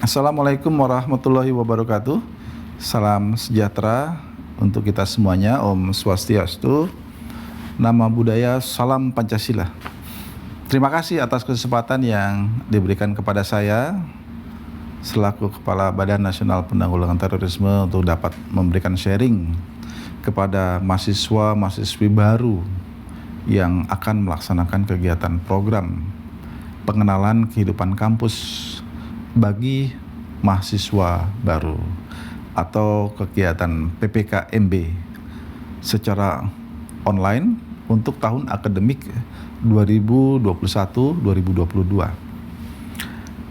Assalamualaikum warahmatullahi wabarakatuh. Salam sejahtera untuk kita semuanya. Om Swastiastu. Nama budaya, salam Pancasila. Terima kasih atas kesempatan yang diberikan kepada saya selaku Kepala Badan Nasional Penanggulangan Terorisme untuk dapat memberikan sharing kepada mahasiswa-mahasiswi baru yang akan melaksanakan kegiatan program pengenalan kehidupan kampus bagi mahasiswa baru atau kegiatan PPKMB secara online untuk tahun akademik 2021-2022.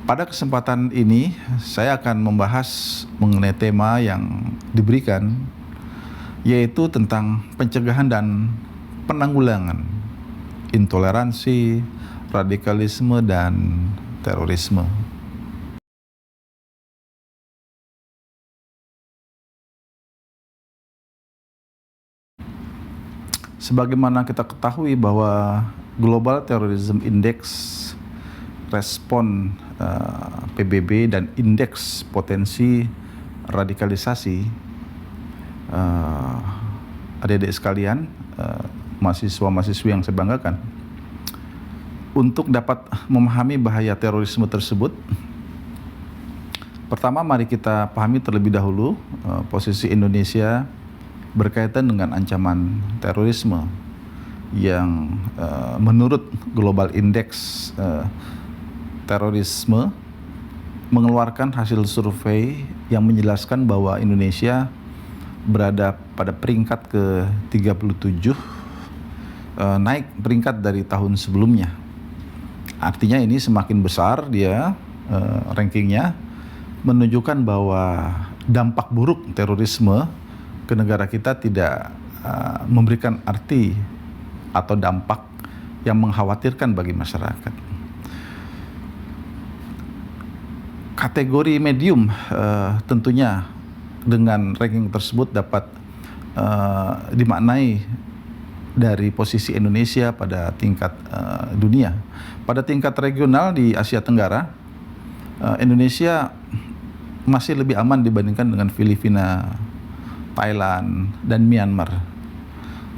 Pada kesempatan ini saya akan membahas mengenai tema yang diberikan, yaitu tentang pencegahan dan penanggulangan intoleransi, radikalisme, dan terorisme. Sebagaimana kita ketahui bahwa Global Terrorism Index respon PBB dan indeks potensi radikalisasi, adik-adik sekalian, mahasiswa-mahasiswi yang saya banggakan, untuk dapat memahami bahaya terorisme tersebut, pertama mari kita pahami terlebih dahulu posisi Indonesia berkaitan dengan ancaman terorisme yang menurut Global Index Terorisme mengeluarkan hasil survei yang menjelaskan bahwa Indonesia berada pada peringkat ke-37, naik peringkat dari tahun sebelumnya. Artinya ini semakin besar dia rankingnya, menunjukkan bahwa dampak buruk terorisme ke negara kita tidak memberikan arti atau dampak yang mengkhawatirkan bagi masyarakat. Kategori medium tentunya dengan ranking tersebut dapat dimaknai dari posisi Indonesia pada tingkat dunia. Pada tingkat regional di Asia Tenggara, Indonesia masih lebih aman dibandingkan dengan Filipina, Thailand, dan Myanmar.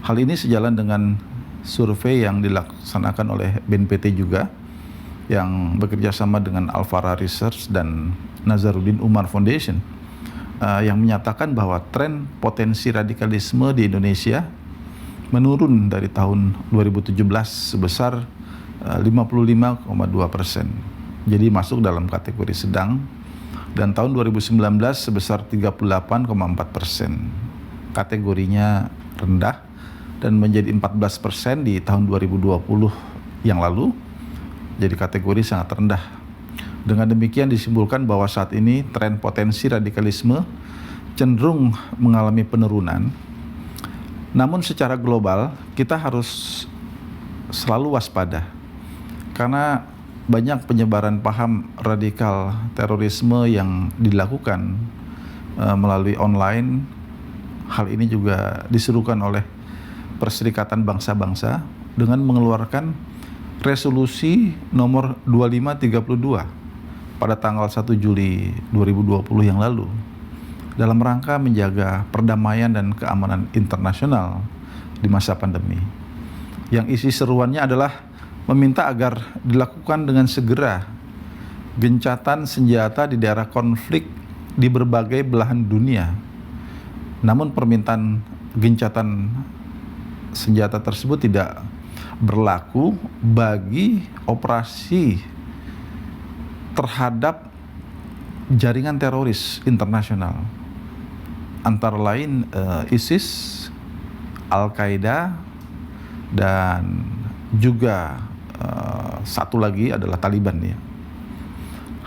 Hal ini sejalan dengan survei yang dilaksanakan oleh BNPT juga, yang bekerja sama dengan Alfara Research dan Nazaruddin Umar Foundation, yang menyatakan bahwa tren potensi radikalisme di Indonesia menurun dari tahun 2017 sebesar 55,2%. Jadi masuk dalam kategori sedang, dan tahun 2019 sebesar 38,4%. Kategorinya rendah dan menjadi 14% di tahun 2020 yang lalu. Jadi kategori sangat rendah. Dengan demikian disimpulkan bahwa saat ini tren potensi radikalisme cenderung mengalami penurunan. Namun secara global kita harus selalu waspada, karena banyak penyebaran paham radikal terorisme yang dilakukan melalui online. Hal ini juga diserukan oleh Perserikatan Bangsa-Bangsa dengan mengeluarkan resolusi nomor 2532 pada tanggal 1 Juli 2020 yang lalu dalam rangka menjaga perdamaian dan keamanan internasional di masa pandemi. Yang isi seruannya adalah meminta agar dilakukan dengan segera gencatan senjata di daerah konflik di berbagai belahan dunia. Namun permintaan gencatan senjata tersebut tidak berlaku bagi operasi terhadap jaringan teroris internasional, antara lain ISIS, Al-Qaeda, dan juga satu lagi adalah Taliban ya.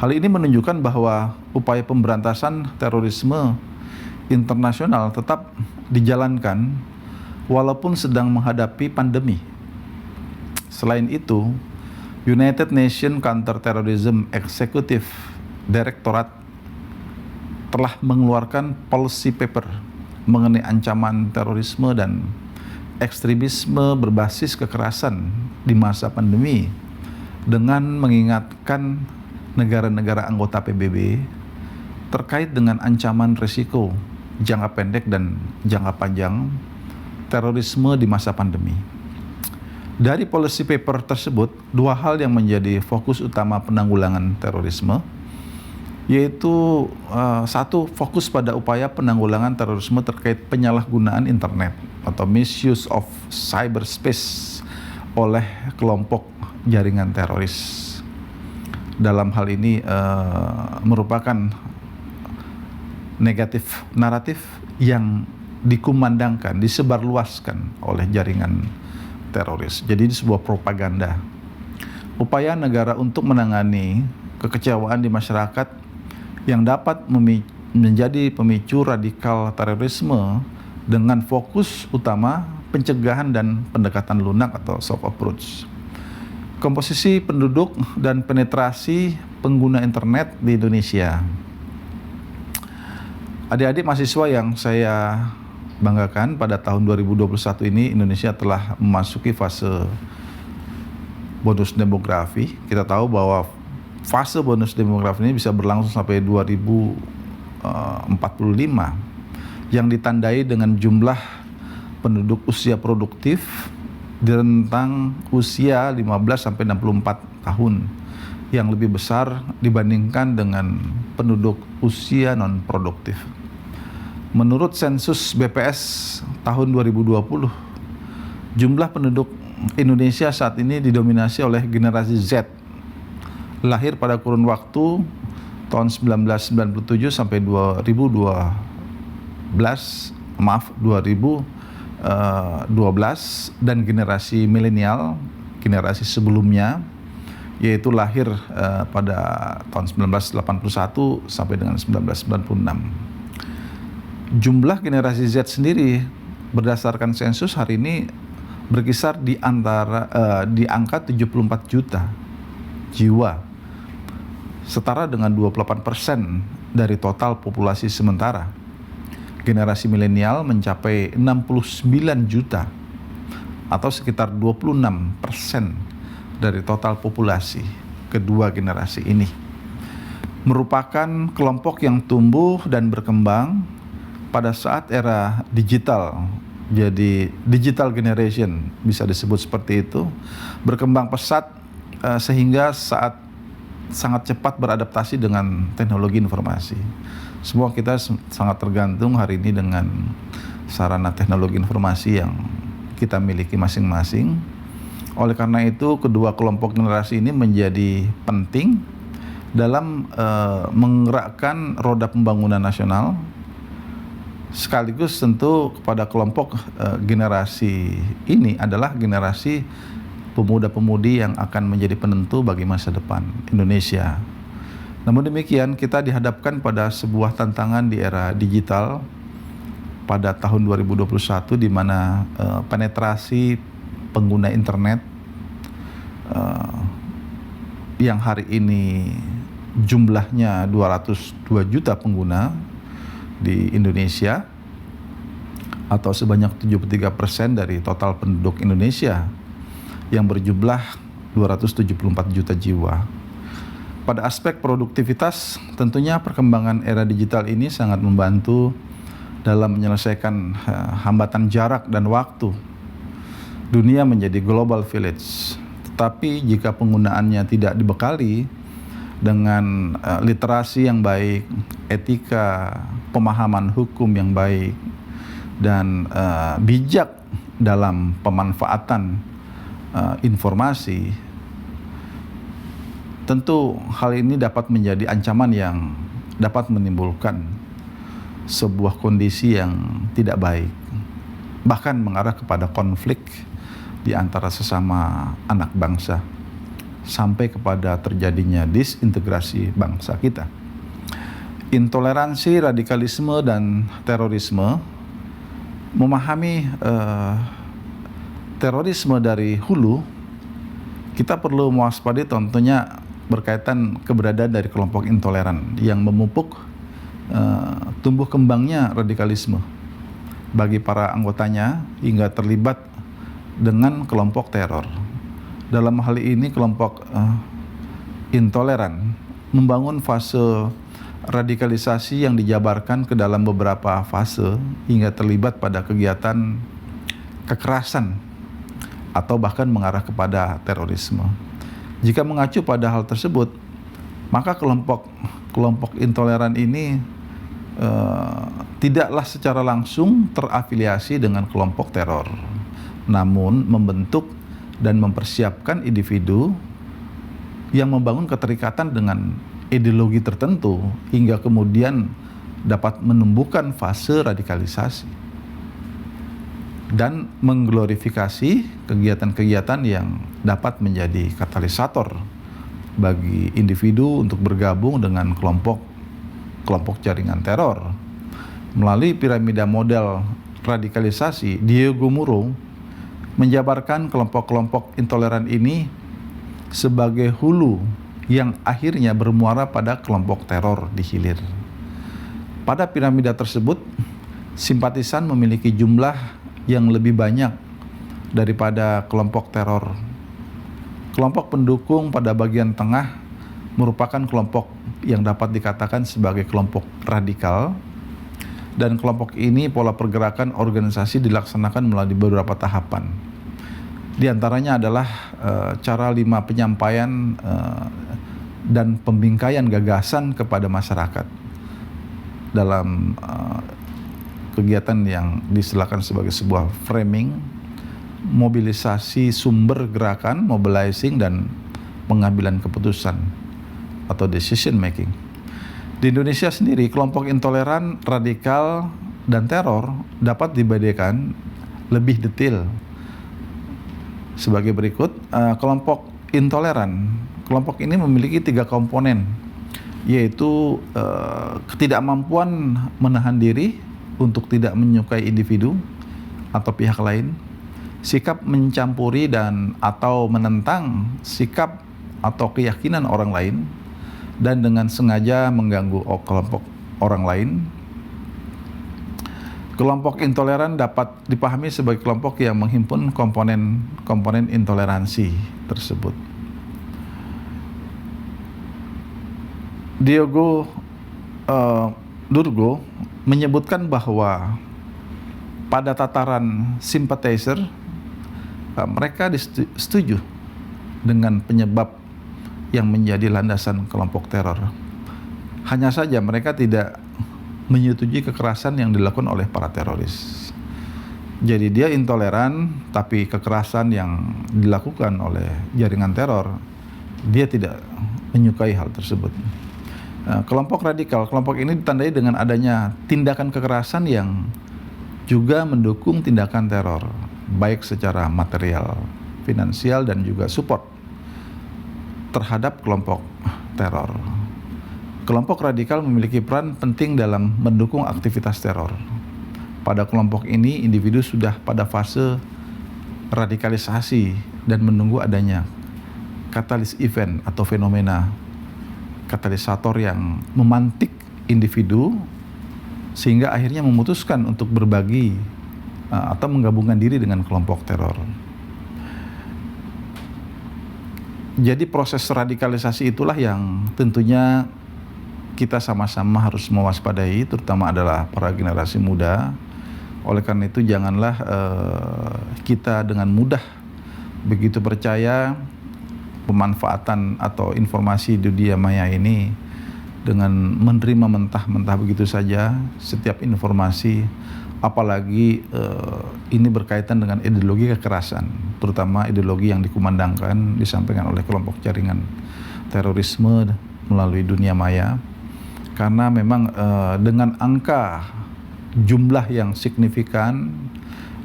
Hal ini menunjukkan bahwa upaya pemberantasan terorisme internasional tetap dijalankan walaupun sedang menghadapi pandemi. Selain itu, United Nations Counterterrorism Executive Directorate telah mengeluarkan policy paper mengenai ancaman terorisme dan ekstremisme berbasis kekerasan di masa pandemi, dengan mengingatkan negara-negara anggota PBB terkait dengan ancaman risiko jangka pendek dan jangka panjang terorisme di masa pandemi. Dari policy paper tersebut, dua hal yang menjadi fokus utama penanggulangan terorisme, yaitu satu, fokus pada upaya penanggulangan terorisme terkait penyalahgunaan internet atau misuse of cyberspace oleh kelompok jaringan teroris. Dalam hal ini merupakan negatif naratif yang dikumandangkan, disebarluaskan oleh jaringan teroris. Jadi ini sebuah propaganda. Upaya negara untuk menangani kekecewaan di masyarakat yang dapat menjadi pemicu radikal terorisme dengan fokus utama pencegahan dan pendekatan lunak atau soft approach. Komposisi penduduk dan penetrasi pengguna internet di Indonesia. Adik-adik mahasiswa yang saya banggakan, pada tahun 2021 ini Indonesia telah memasuki fase bonus demografi. Kita tahu bahwa fase bonus demografi ini bisa berlangsung sampai 2045 yang ditandai dengan jumlah penduduk usia produktif di rentang usia 15 sampai 64 tahun yang lebih besar dibandingkan dengan penduduk usia non produktif. Menurut sensus BPS tahun 2020, jumlah penduduk Indonesia saat ini didominasi oleh generasi Z, lahir pada kurun waktu tahun 1997 sampai 2012, dan generasi milenial, generasi sebelumnya, yaitu lahir pada tahun 1981 sampai dengan 1996. Jumlah generasi Z sendiri berdasarkan sensus hari ini berkisar di angka 74 juta jiwa, setara dengan 28% dari total populasi sementara. Generasi milenial mencapai 69 juta atau sekitar 26% dari total populasi kedua generasi ini. Merupakan kelompok yang tumbuh dan berkembang pada saat era digital, jadi digital generation bisa disebut seperti itu, berkembang pesat sehingga sangat cepat beradaptasi dengan teknologi informasi. Semua kita sangat tergantung hari ini dengan sarana teknologi informasi yang kita miliki masing-masing. Oleh karena itu, kedua kelompok generasi ini menjadi penting dalam menggerakkan roda pembangunan nasional, sekaligus tentu kepada kelompok generasi ini adalah generasi pemuda-pemudi yang akan menjadi penentu bagi masa depan Indonesia. Namun demikian, kita dihadapkan pada sebuah tantangan di era digital pada tahun 2021 di mana penetrasi pengguna internet yang hari ini jumlahnya 202 juta pengguna di Indonesia atau sebanyak 73% dari total penduduk Indonesia yang berjumlah 274 juta jiwa. Pada aspek produktivitas, tentunya perkembangan era digital ini sangat membantu dalam menyelesaikan hambatan jarak dan waktu. Dunia menjadi global village, tetapi jika penggunaannya tidak dibekali dengan literasi yang baik, etika, pemahaman hukum yang baik, dan bijak dalam pemanfaatan informasi, tentu hal ini dapat menjadi ancaman yang dapat menimbulkan sebuah kondisi yang tidak baik, bahkan mengarah kepada konflik di antara sesama anak bangsa, sampai kepada terjadinya disintegrasi bangsa kita. Intoleransi, radikalisme, dan terorisme. Memahami terorisme dari hulu, kita perlu mewaspadai tentunya berkaitan keberadaan dari kelompok intoleran yang memupuk tumbuh kembangnya radikalisme bagi para anggotanya hingga terlibat dengan kelompok teror. Dalam hal ini kelompok intoleran membangun fase radikalisasi yang dijabarkan ke dalam beberapa fase hingga terlibat pada kegiatan kekerasan atau bahkan mengarah kepada terorisme. Jika mengacu pada hal tersebut, maka kelompok intoleran ini tidaklah secara langsung terafiliasi dengan kelompok teror, namun membentuk dan mempersiapkan individu yang membangun keterikatan dengan ideologi tertentu hingga kemudian dapat menumbuhkan fase radikalisasi dan mengglorifikasi kegiatan-kegiatan yang dapat menjadi katalisator bagi individu untuk bergabung dengan kelompok jaringan teror. Melalui piramida model radikalisasi, Diego Muro menjabarkan kelompok-kelompok intoleran ini sebagai hulu yang akhirnya bermuara pada kelompok teror di hilir. Pada piramida tersebut, simpatisan memiliki jumlah yang lebih banyak daripada kelompok teror. Kelompok pendukung pada bagian tengah merupakan kelompok yang dapat dikatakan sebagai kelompok radikal, dan kelompok ini pola pergerakan organisasi dilaksanakan melalui beberapa tahapan. Di antaranya adalah cara 5 penyampaian dan pembingkaian gagasan kepada masyarakat dalam kegiatan yang disediakan sebagai sebuah framing, mobilisasi sumber gerakan, mobilizing, dan pengambilan keputusan atau decision making. Di Indonesia sendiri, kelompok intoleran, radikal, dan teror dapat dibedakan lebih detail sebagai berikut. Kelompok intoleran, kelompok ini memiliki 3 komponen, yaitu ketidakmampuan menahan diri untuk tidak menyukai individu atau pihak lain, sikap mencampuri dan atau menentang sikap atau keyakinan orang lain, dan dengan sengaja mengganggu kelompok orang lain. Kelompok intoleran dapat dipahami sebagai kelompok yang menghimpun komponen intoleransi tersebut. Diego Durgo menyebutkan bahwa pada tataran sympathizer, mereka setuju dengan penyebab yang menjadi landasan kelompok teror. Hanya saja mereka tidak menyetujui kekerasan yang dilakukan oleh para teroris. Jadi dia intoleran, tapi kekerasan yang dilakukan oleh jaringan teror, dia tidak menyukai hal tersebut. Kelompok radikal, kelompok ini ditandai dengan adanya tindakan kekerasan yang juga mendukung tindakan teror, baik secara material, finansial, dan juga support terhadap kelompok teror. Kelompok radikal memiliki peran penting dalam mendukung aktivitas teror. Pada kelompok ini, individu sudah pada fase radikalisasi dan menunggu adanya katalis event atau fenomena katalisator yang memantik individu sehingga akhirnya memutuskan untuk berbagi atau menggabungkan diri dengan kelompok teror. Jadi proses radikalisasi itulah yang tentunya kita sama-sama harus mewaspadai, terutama adalah para generasi muda. Oleh karena itu janganlah kita dengan mudah begitu percaya pemanfaatan atau informasi di dunia maya ini dengan menerima mentah-mentah begitu saja setiap informasi, apalagi ini berkaitan dengan ideologi kekerasan, terutama ideologi yang dikumandangkan, disampaikan oleh kelompok jaringan terorisme melalui dunia maya. Karena memang dengan angka jumlah yang signifikan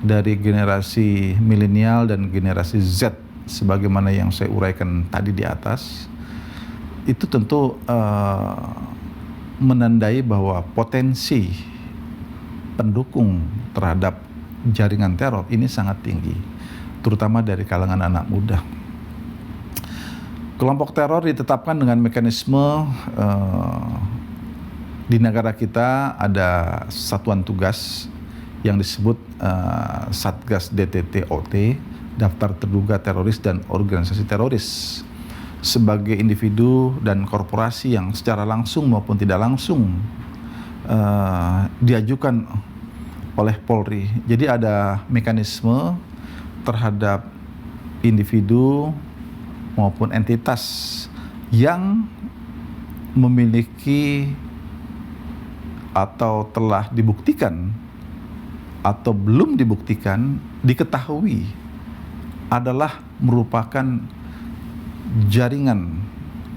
dari generasi milenial dan generasi Z sebagaimana yang saya uraikan tadi di atas, itu tentu menandai bahwa potensi pendukung terhadap jaringan teror ini sangat tinggi, terutama dari kalangan anak muda. Kelompok teror ditetapkan dengan mekanisme di negara kita ada satuan tugas yang disebut Satgas DTT-OT, Daftar Terduga Teroris dan Organisasi Teroris. sebagai individu dan korporasi yang secara langsung maupun tidak langsung diajukan oleh Polri. Jadi ada mekanisme terhadap individu maupun entitas yang memiliki atau telah dibuktikan atau belum dibuktikan, diketahui adalah merupakan jaringan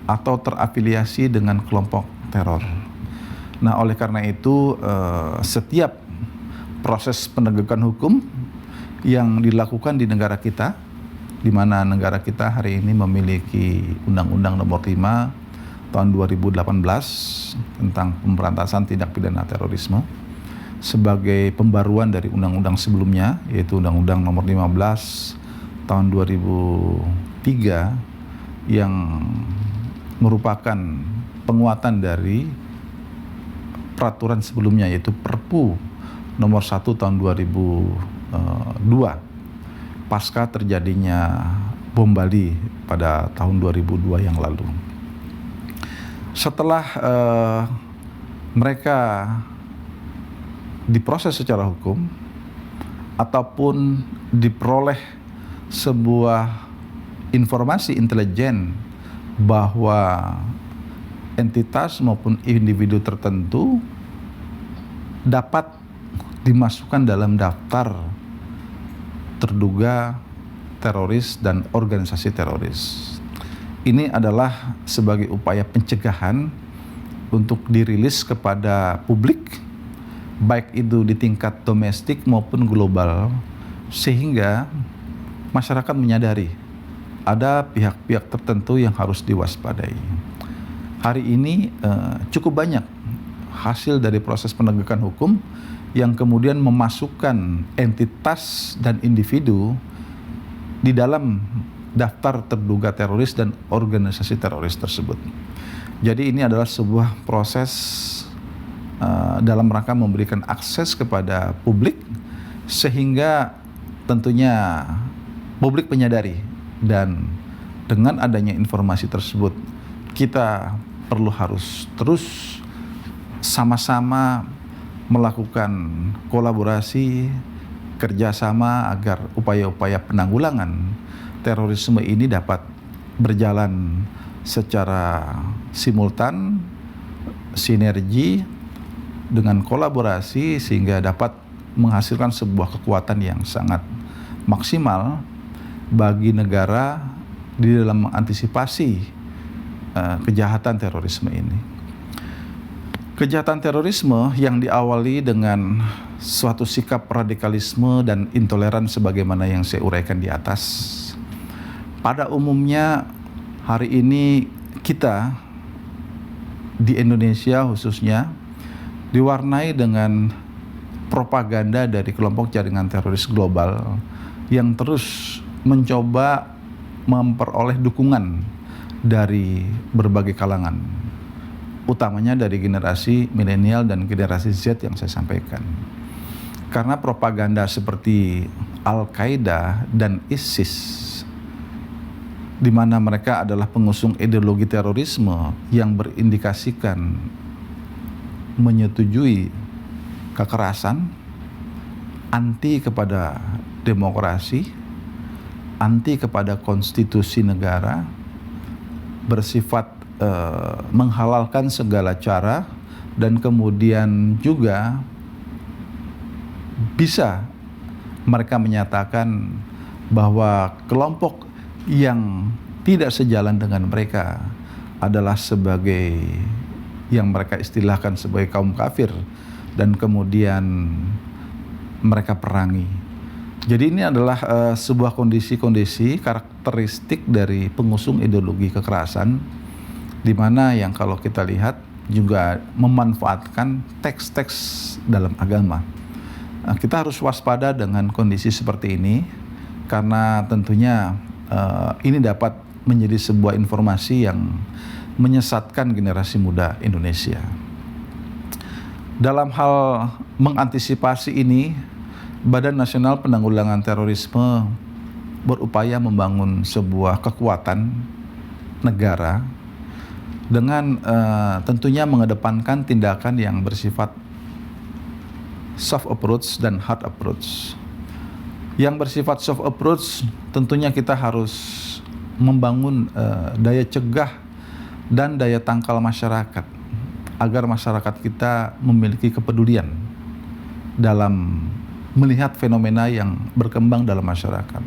atau terafiliasi dengan kelompok teror. Nah, oleh karena itu setiap proses penegakan hukum yang dilakukan di negara kita, di mana negara kita hari ini memiliki Undang-Undang Nomor 5 Tahun 2018 tentang pemberantasan tindak pidana terorisme sebagai pembaruan dari undang-undang sebelumnya, yaitu Undang-Undang Nomor 15 Tahun 2003 yang merupakan penguatan dari peraturan sebelumnya, yaitu Perpu Nomor 1 Tahun 2002 pasca terjadinya bom Bali pada tahun 2002 yang lalu. Setelah mereka diproses secara hukum ataupun diperoleh sebuah informasi intelijen bahwa entitas maupun individu tertentu dapat dimasukkan dalam daftar terduga teroris dan organisasi teroris. Ini adalah sebagai upaya pencegahan untuk dirilis kepada publik, baik itu di tingkat domestik maupun global, sehingga masyarakat menyadari ada pihak-pihak tertentu yang harus diwaspadai. Hari ini cukup banyak hasil dari proses penegakan hukum yang kemudian memasukkan entitas dan individu di dalam daftar terduga teroris dan organisasi teroris tersebut. Jadi ini adalah sebuah proses dalam rangka memberikan akses kepada publik, sehingga tentunya publik menyadari, dan dengan adanya informasi tersebut kita harus terus sama-sama melakukan kolaborasi, kerjasama agar upaya-upaya penanggulangan terorisme ini dapat berjalan secara simultan, sinergi dengan kolaborasi, sehingga dapat menghasilkan sebuah kekuatan yang sangat maksimal bagi negara di dalam mengantisipasi kejahatan terorisme ini. Kejahatan terorisme yang diawali dengan suatu sikap radikalisme dan intoleran sebagaimana yang saya uraikan di atas. Pada umumnya hari ini kita di Indonesia khususnya diwarnai dengan propaganda dari kelompok jaringan teroris global yang terus mencoba memperoleh dukungan dari berbagai kalangan, utamanya dari generasi milenial dan generasi Z yang saya sampaikan. Karena propaganda seperti Al-Qaeda dan ISIS, di mana mereka adalah pengusung ideologi terorisme yang berindikasikan menyetujui kekerasan, anti kepada demokrasi, anti kepada konstitusi negara, bersifat menghalalkan segala cara, dan kemudian juga bisa mereka menyatakan bahwa kelompok yang tidak sejalan dengan mereka adalah sebagai yang mereka istilahkan sebagai kaum kafir, dan kemudian mereka perangi. Jadi ini adalah sebuah kondisi-kondisi karakteristik dari pengusung ideologi kekerasan, di mana yang kalau kita lihat juga memanfaatkan teks-teks dalam agama. Nah, kita harus waspada dengan kondisi seperti ini, karena tentunya ini dapat menjadi sebuah informasi yang menyesatkan generasi muda Indonesia. Dalam hal mengantisipasi ini, Badan Nasional Penanggulangan Terorisme berupaya membangun sebuah kekuatan negara dengan tentunya mengedepankan tindakan yang bersifat soft approach dan hard approach. Yang bersifat soft approach tentunya kita harus membangun daya cegah dan daya tangkal masyarakat agar masyarakat kita memiliki kepedulian dalam melihat fenomena yang berkembang dalam masyarakat.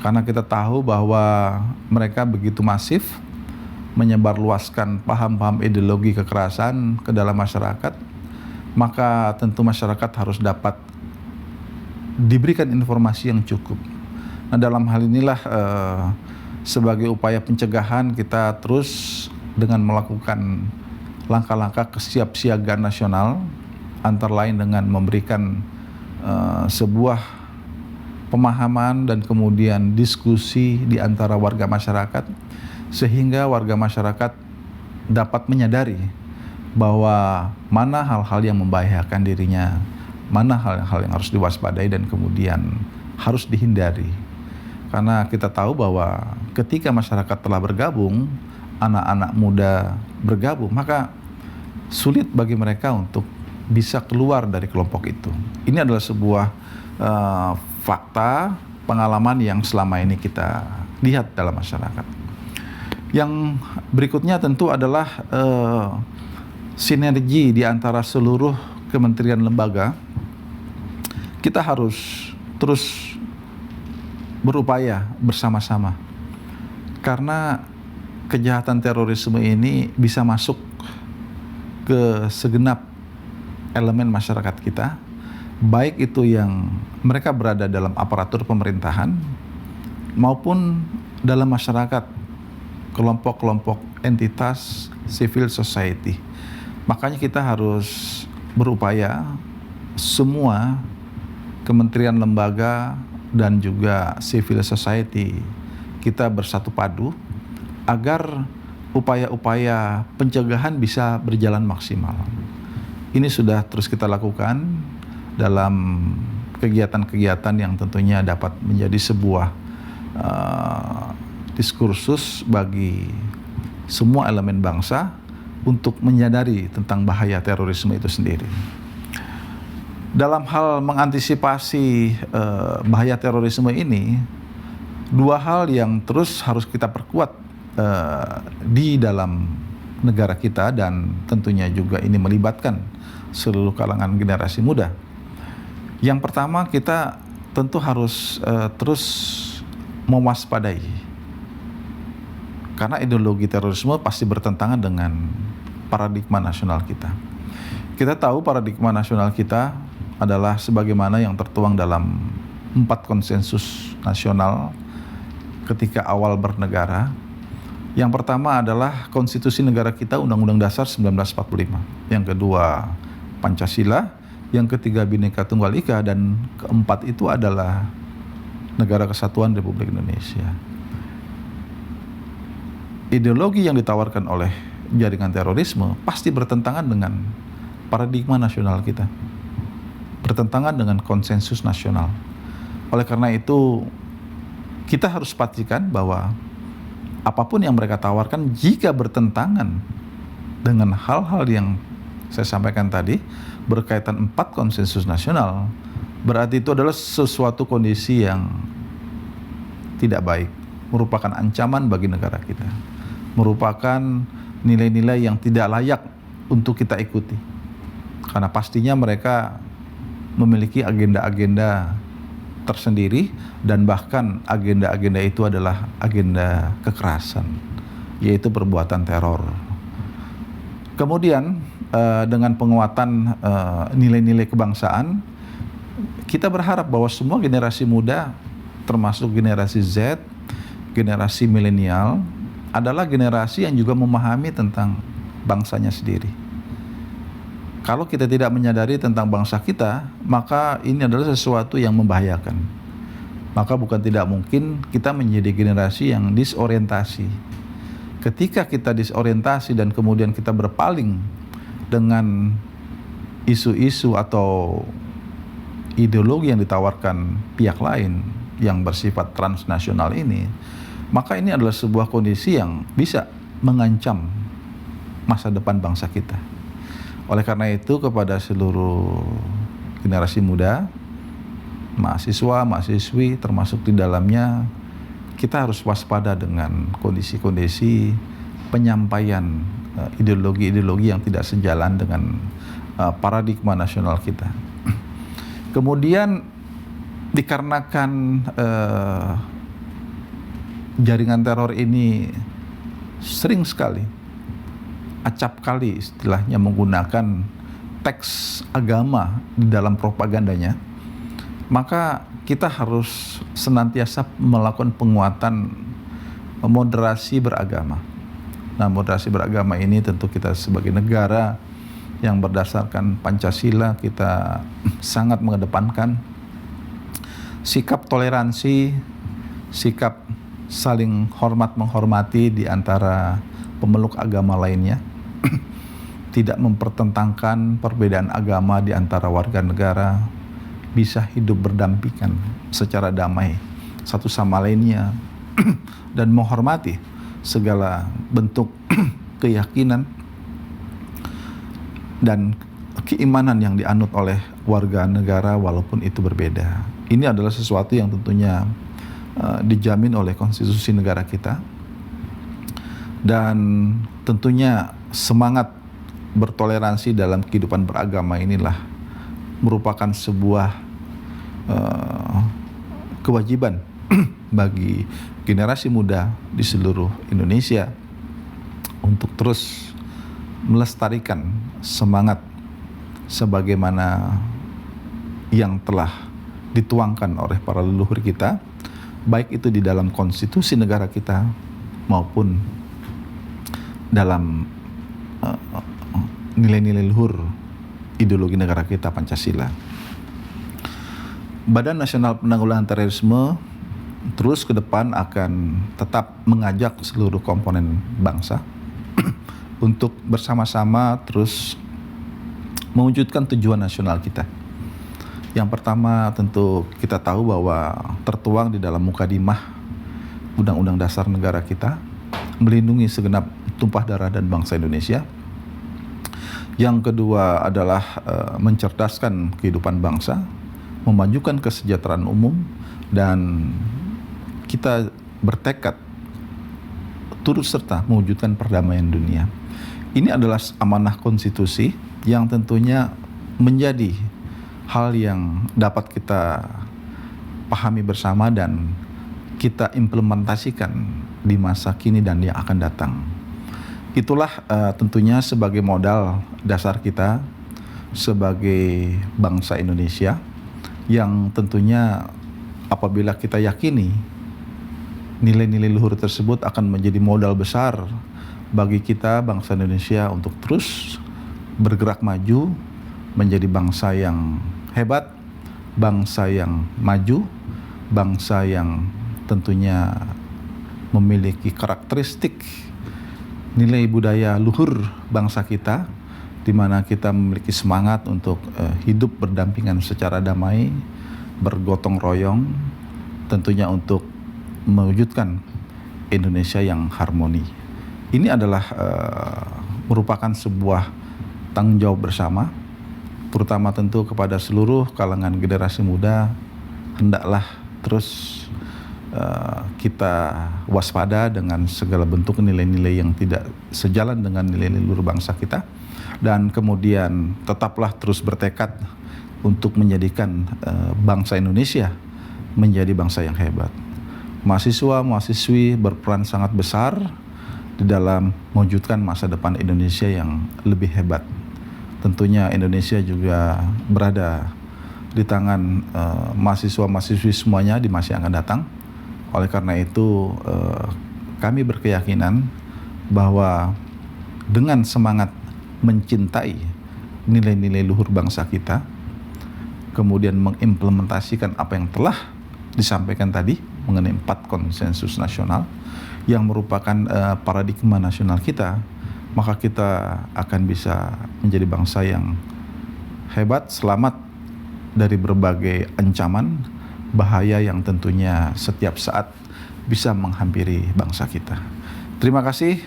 Karena kita tahu bahwa mereka begitu masif menyebarluaskan paham-paham ideologi kekerasan ke dalam masyarakat, maka tentu masyarakat harus dapat diberikan informasi yang cukup. Nah, dalam hal inilah sebagai upaya pencegahan kita terus dengan melakukan langkah-langkah kesiapsiagaan nasional, antara lain dengan memberikan sebuah pemahaman dan kemudian diskusi di antara warga masyarakat, sehingga warga masyarakat dapat menyadari bahwa mana hal-hal yang membahayakan dirinya, mana hal-hal yang harus diwaspadai dan kemudian harus dihindari. Karena kita tahu bahwa ketika masyarakat telah bergabung, anak-anak muda bergabung, maka sulit bagi mereka untuk bisa keluar dari kelompok itu. Ini adalah sebuah fakta pengalaman yang selama ini kita lihat dalam masyarakat. Yang berikutnya tentu adalah sinergi di antara seluruh kementerian lembaga. Kita harus terus berupaya bersama-sama, karena kejahatan terorisme ini bisa masuk ke segenap elemen masyarakat kita, baik itu yang mereka berada dalam aparatur pemerintahan maupun dalam masyarakat, kelompok-kelompok entitas civil society. Makanya kita harus berupaya semua kementerian lembaga dan juga civil society kita bersatu padu agar upaya-upaya pencegahan bisa berjalan maksimal. Ini sudah terus kita lakukan dalam kegiatan-kegiatan yang tentunya dapat menjadi sebuah diskursus bagi semua elemen bangsa untuk menyadari tentang bahaya terorisme itu sendiri. Dalam hal mengantisipasi bahaya terorisme ini, dua hal yang terus harus kita perkuat di dalam negara kita, dan tentunya juga ini melibatkan seluruh kalangan generasi muda. Yang pertama, kita tentu harus terus mewaspadai, karena ideologi terorisme pasti bertentangan dengan paradigma nasional kita. Kita tahu paradigma nasional kita adalah sebagaimana yang tertuang dalam 4 konsensus nasional ketika awal bernegara. Yang pertama adalah konstitusi negara kita, Undang-Undang Dasar 1945. Yang kedua, Pancasila. Yang ketiga, Bhinneka Tunggal Ika. Dan keempat itu adalah Negara Kesatuan Republik Indonesia. Ideologi yang ditawarkan oleh jaringan terorisme pasti bertentangan dengan paradigma nasional kita, bertentangan dengan konsensus nasional. Oleh karena itu, kita harus pastikan bahwa apapun yang mereka tawarkan, jika bertentangan dengan hal-hal yang saya sampaikan tadi berkaitan 4 konsensus nasional, berarti itu adalah sesuatu kondisi yang tidak baik, merupakan ancaman bagi negara kita, merupakan nilai-nilai yang tidak layak untuk kita ikuti, karena pastinya mereka memiliki agenda-agenda tersendiri, dan bahkan agenda-agenda itu adalah agenda kekerasan, yaitu perbuatan teror. Kemudian dengan penguatan nilai-nilai kebangsaan, kita berharap bahwa semua generasi muda, termasuk generasi Z, generasi milenial, adalah generasi yang juga memahami tentang bangsanya sendiri. Kalau kita tidak menyadari tentang bangsa kita, maka ini adalah sesuatu yang membahayakan. Maka bukan tidak mungkin kita menjadi generasi yang disorientasi. Ketika kita disorientasi dan kemudian kita berpaling dengan isu-isu atau ideologi yang ditawarkan pihak lain yang bersifat transnasional ini, maka ini adalah sebuah kondisi yang bisa mengancam masa depan bangsa kita. Oleh karena itu, kepada seluruh generasi muda, mahasiswa, mahasiswi termasuk di dalamnya, kita harus waspada dengan kondisi-kondisi penyampaian ideologi-ideologi yang tidak sejalan dengan paradigma nasional kita. Kemudian dikarenakan jaringan teror ini sering sekali, acap kali istilahnya, menggunakan teks agama di dalam propagandanya, maka kita harus senantiasa melakukan penguatan moderasi beragama. Nah, moderasi beragama ini tentu kita sebagai negara yang berdasarkan Pancasila, kita sangat mengedepankan sikap toleransi, sikap saling hormat menghormati di antara pemeluk agama lainnya, tidak mempertentangkan perbedaan agama di antara warga negara, bisa hidup berdampingan secara damai satu sama lainnya, dan menghormati segala bentuk keyakinan dan keimanan yang dianut oleh warga negara walaupun itu berbeda. Ini adalah sesuatu yang tentunya dijamin oleh konstitusi negara kita, dan tentunya semangat bertoleransi dalam kehidupan beragama inilah merupakan sebuah kewajiban bagi generasi muda di seluruh Indonesia untuk terus melestarikan semangat sebagaimana yang telah dituangkan oleh para leluhur kita, baik itu di dalam konstitusi negara kita maupun dalam nilai-nilai luhur ideologi negara kita, Pancasila. Badan Nasional Penanggulangan Terorisme terus ke depan akan tetap mengajak seluruh komponen bangsa untuk bersama-sama terus mewujudkan tujuan nasional kita. Yang pertama, tentu kita tahu bahwa tertuang di dalam Mukadimah Undang-Undang Dasar Negara kita, melindungi segenap tumpah darah dan bangsa Indonesia. Yang kedua adalah mencerdaskan kehidupan bangsa, memajukan kesejahteraan umum, dan kita bertekad turut serta mewujudkan perdamaian dunia. Ini adalah amanah konstitusi yang tentunya menjadi hal yang dapat kita pahami bersama dan kita implementasikan di masa kini dan yang akan datang. Itulah tentunya sebagai modal dasar kita sebagai bangsa Indonesia, yang tentunya apabila kita yakini nilai-nilai luhur tersebut akan menjadi modal besar bagi kita bangsa Indonesia untuk terus bergerak maju menjadi bangsa yang hebat, bangsa yang maju, bangsa yang tentunya memiliki karakteristik nilai budaya luhur bangsa kita, di mana kita memiliki semangat untuk hidup berdampingan secara damai, bergotong royong, tentunya untuk mewujudkan Indonesia yang harmoni. Ini adalah merupakan sebuah tanggung jawab bersama, terutama tentu kepada seluruh kalangan generasi muda. Hendaklah terus kita waspada dengan segala bentuk nilai-nilai yang tidak sejalan dengan nilai-nilai luhur bangsa kita, dan kemudian tetaplah terus bertekad untuk menjadikan bangsa Indonesia menjadi bangsa yang hebat. Mahasiswa, mahasiswi berperan sangat besar di dalam mewujudkan masa depan Indonesia yang lebih hebat. Tentunya Indonesia juga berada di tangan mahasiswa-mahasiswi semuanya di masa yang akan datang. Oleh karena itu kami berkeyakinan bahwa dengan semangat mencintai nilai-nilai luhur bangsa kita, kemudian mengimplementasikan apa yang telah disampaikan tadi mengenai 4 konsensus nasional yang merupakan paradigma nasional kita, maka kita akan bisa menjadi bangsa yang hebat, selamat dari berbagai ancaman, bahaya yang tentunya setiap saat bisa menghampiri bangsa kita. Terima kasih,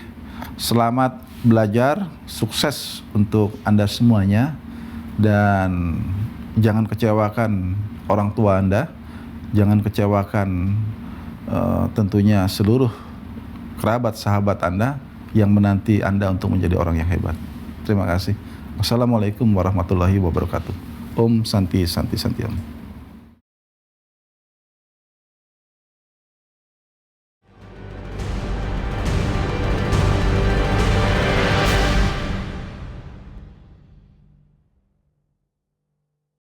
selamat belajar, sukses untuk Anda semuanya, dan jangan kecewakan orang tua Anda, jangan kecewakan tentunya seluruh kerabat sahabat Anda yang menanti Anda untuk menjadi orang yang hebat. Terima kasih. Wassalamualaikum warahmatullahi wabarakatuh. Om Santi Santi Santi Om.